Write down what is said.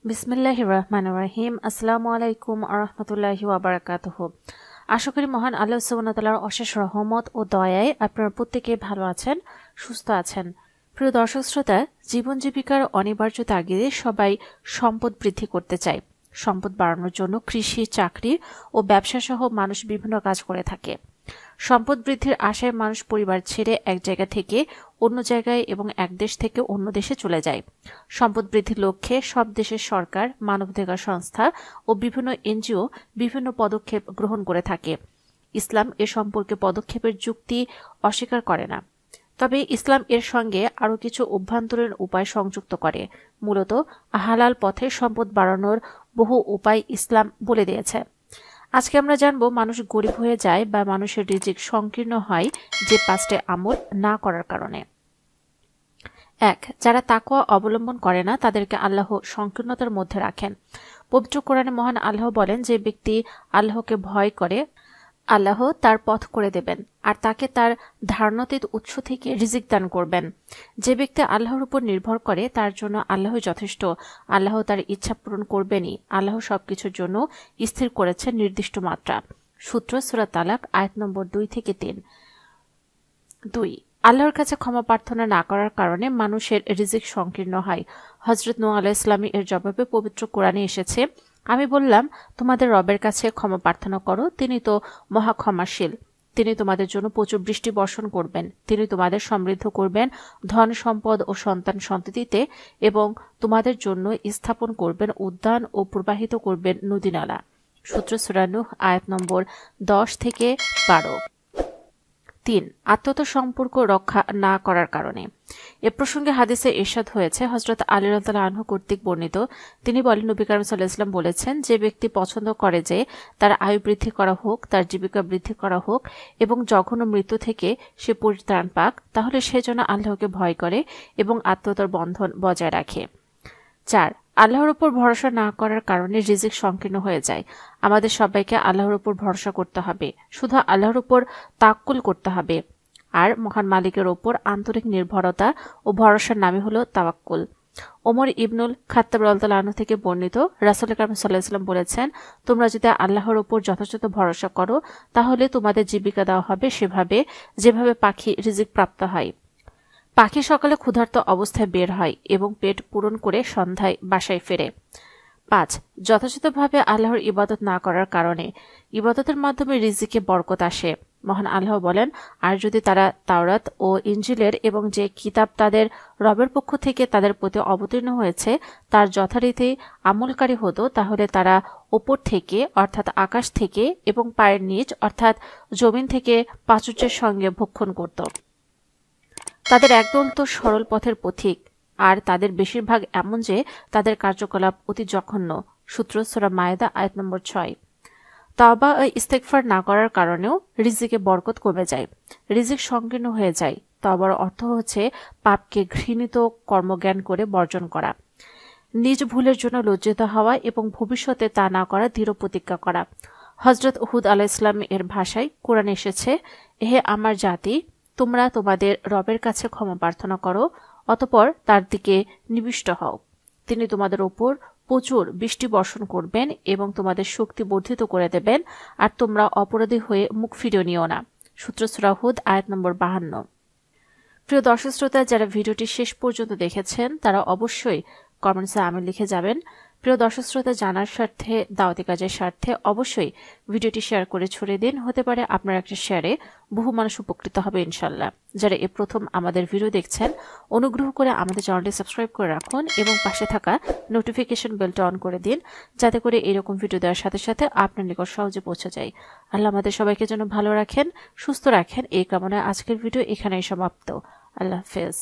বিসমিল্লাহির রহমানির রহিম। আসসালামু আলাইকুম ওয়া রাহমাতুল্লাহি ওয়া বারাকাতুহু। আশা করি মহান আল্লাহ সুবহানাহু ওয়া তাআলার অশেষ রহমত ও দয়ায় আপনারা প্রত্যেকে ভালো আছেন, সুস্থ আছেন। প্রিয় দর্শক শ্রোতা, জীবন জীবিকার অনিবার্য তাগিদে সবাই সম্পদ বৃদ্ধি করতে চায়। সম্পদ বাড়ানোর জন্য কৃষি, চাকরি ও ব্যবসা সহ মানুষ বিভিন্ন কাজ করে থাকে। সম্পদ বৃদ্ধির আশায় মানুষ পরিবার ছেড়ে এক জায়গা থেকে অন্য জায়গায় এবং এক দেশ থেকে অন্য দেশে চলে যায়। সম্পদ বৃদ্ধির লক্ষ্যে সব দেশের সরকার, মানবাধিকার সংস্থা ও বিভিন্ন এনজিও বিভিন্ন পদক্ষেপ গ্রহণ করে থাকে। ইসলাম এ সম্পর্কে পদক্ষেপের যুক্তি অস্বীকার করে না, তবে ইসলাম এর সঙ্গে আরও কিছু অভ্যন্তরীণ উপায় সংযুক্ত করে। মূলত হালাল পথে সম্পদ বাড়ানোর বহু উপায় ইসলাম বলে দিয়েছে। আজকে আমরা জানব মানুষ গরিব হয়ে যায় বা মানুষের রিজিক সংকীর্ণ হয় যে পাঁচটি আমল না করার কারণে। ১. যারা তাকওয়া অবলম্বন করে না তাদেরকে আল্লাহ সংকীর্ণতার মধ্যে রাখেন। পবিত্র কোরআনে মহান আল্লাহ বলেন, যে ব্যক্তি আল্লাহকে ভয় করে আল্লাহ তার পথ করে দেবেন আর তাকে তার ধারণাতীত উৎস থেকে রিজিক দান করবেন। যে ব্যক্তি আল্লাহর উপর নির্ভর করে তার জন্য আল্লাহ যথেষ্ট। আল্লাহ তার ইচ্ছা পূরণ করবেনই। আল্লাহ সবকিছুর জন্য স্থির করেছেন নির্দিষ্ট মাত্রা। সূত্র সূরা তালাক আয়াত নম্বর 2 থেকে 3। 2. আল্লাহর কাছে ক্ষমা প্রার্থনা না করার কারণে মানুষের রিজিক সংকীর্ণ হয়। হযরত নূহ আলাইহিস সালাম এর জবাবে পবিত্র কোরআনে এসেছে, আমি বললাম, তোমাদের রবের কাছে ক্ষমা প্রার্থনা করো, তিনি তো মহা ক্ষমাশীল। তিনি তোমাদের জন্য প্রচুর বৃষ্টি বর্ষণ করবেন, তিনি তোমাদের সমৃদ্ধ করবেন ধন সম্পদ ও সন্তান সন্ততিতে, এবং তোমাদের জন্য স্থাপন করবেন উদ্যান ও প্রবাহিত করবেন নদী নালা। সূত্র সূরা নূহ আয়াত নম্বর 10 থেকে 12। 3. আত্মীয়তার সম্পর্ক রক্ষা না করার কারণে। এ প্রসঙ্গে হাদিসে ইরশাদ হয়েছে, হযরত আলী রাদিয়াল্লাহু আনহু কর্তৃক বর্ণিত, তিনি বলেন, নবী কারীম সাল্লাল্লাহু আলাইহি ওয়াসাল্লাম বলেছেন, যে ব্যক্তি পছন্দ করে যে তার আয়ু বৃদ্ধি করা হোক, তার জীবিকা বৃদ্ধি করা হোক এবং জঘন্য মৃত্যু থেকে সে পরিত্রাণ পাক, তাহলে সে যেন আল্লাহকে ভয় করে এবং আত্মীয়তার বন্ধন বজায় রাখে। 4. আল্লাহর উপর ভরসা না করার কারণে রিজিক সংকীর্ণ হয়ে যায়। আমাদের সবাইকে আল্লাহর উপর ভরসা করতে হবে, শুধু আল্লাহর উপর তাওয়াক্কুল করতে হবে। আর মহান মালিকের ওপর আন্তরিক নির্ভরতা ও ভরসার নামই হলো তাওয়াক্কুল। ওমর ইবনুল খাত্তাব রাদিয়াল্লাহু আনহু থেকে বর্ণিত, রাসূল কারীম সাল্লাল্লাহু আলাইহি ওয়াসাল্লাম বলেছেন, তোমরা যদি আল্লাহর ওপর যথাযথ ভরসা করো তাহলে তোমাদের জীবিকা দেওয়া হবে সেভাবে যেভাবে পাখি রিজিক প্রাপ্ত হয়। পাখি সকালে ক্ষুধার্ত অবস্থায় বের হয় এবং পেট পূরণ করে সন্ধ্যায় বাসায় ফেরে। 5. যথাযথভাবে আল্লাহর ইবাদত না করার কারণে। ইবাদতের মাধ্যমে রিজিকে বরকত আসে। মহান আল্লাহ বলেন, আর যদি তারা তাওরাত ও ইনজিলের এবং যে কিতাব তাদের রবের পক্ষ থেকে তাদের প্রতি অবতীর্ণ হয়েছে তার যথারীতি আমলকারী হতো, তাহলে তারা ওপর থেকে অর্থাৎ আকাশ থেকে এবং পায়ের নিচ অর্থাৎ জমিন থেকে প্রাচুর্যের সঙ্গে ভক্ষণ করত। তাদের একদল তো সরল পথের পথিক, আর তাদের বেশিরভাগ এমন যে তাদের কার্যকলাপ অতি জঘন্য। সূত্র সূরা মায়েদা আয়াত নম্বর 6। তাওবা ও ইস্তেগফার না করার কারণেও রিজিকে বরকত কমে যায়, রিজিক সংকীর্ণ হয়ে যায়। তাওবার অর্থ হচ্ছে পাপকে ঘৃণিত কর্মজ্ঞান করে বর্জন করা, নিজ ভুলের জন্য লজ্জিত হওয়া এবং ভবিষ্যতে তা না করা দৃঢ় প্রতিজ্ঞা করা। হযরত হুদ আলাইহিস সালাম এর ভাষায় কোরআনে এসেছে, হে আমার জাতি, তোমরা তোমাদের রবের কাছে ক্ষমা প্রার্থনা করো, অতঃপর তার দিকে নিবিষ্ট হও। তিনি তোমাদের উপর প্রচুর বৃষ্টি বর্ষণ করবেন এবং তোমাদের শক্তি বর্ধিত করে দেবেন, আর তোমরা অপরাধী হয়ে মুখ ফিরিয়ে নিও না। সূত্র সূরা হুদ আয়াত নম্বর 52। প্রিয় দর্শক শ্রোতা, যারা ভিডিওটি শেষ পর্যন্ত দেখেছেন তারা অবশ্যই কমেন্টসে আমিন লিখে যাবেন। প্রিয় দর্শক শ্রোতা, জানার স্বার্থে, দাওয়াতি কাজের স্বার্থে অবশ্যই ভিডিওটি শেয়ার করে ছড়িয়ে দিন। হতে পারে আপনার একটা শেয়ারে বহু মানুষ উপকৃত হবে ইনশাল্লাহ। যারা এই প্রথম আমাদের ভিডিও দেখছেন, অনুগ্রহ করে আমাদের চ্যানেলটি সাবস্ক্রাইব করে রাখুন এবং পাশে থাকা নোটিফিকেশন বেলটা অন করে দিন, যাতে করে এরকম ভিডিও দেওয়ার সাথে সাথে আপনার নিকট সহজে পৌঁছে যায়। আল্লাহ আমাদের সবাইকে যেন ভালো রাখেন, সুস্থ রাখেন, এই কামনায় আজকের ভিডিও এখানেই সমাপ্ত। আল্লাহ হাফেজ।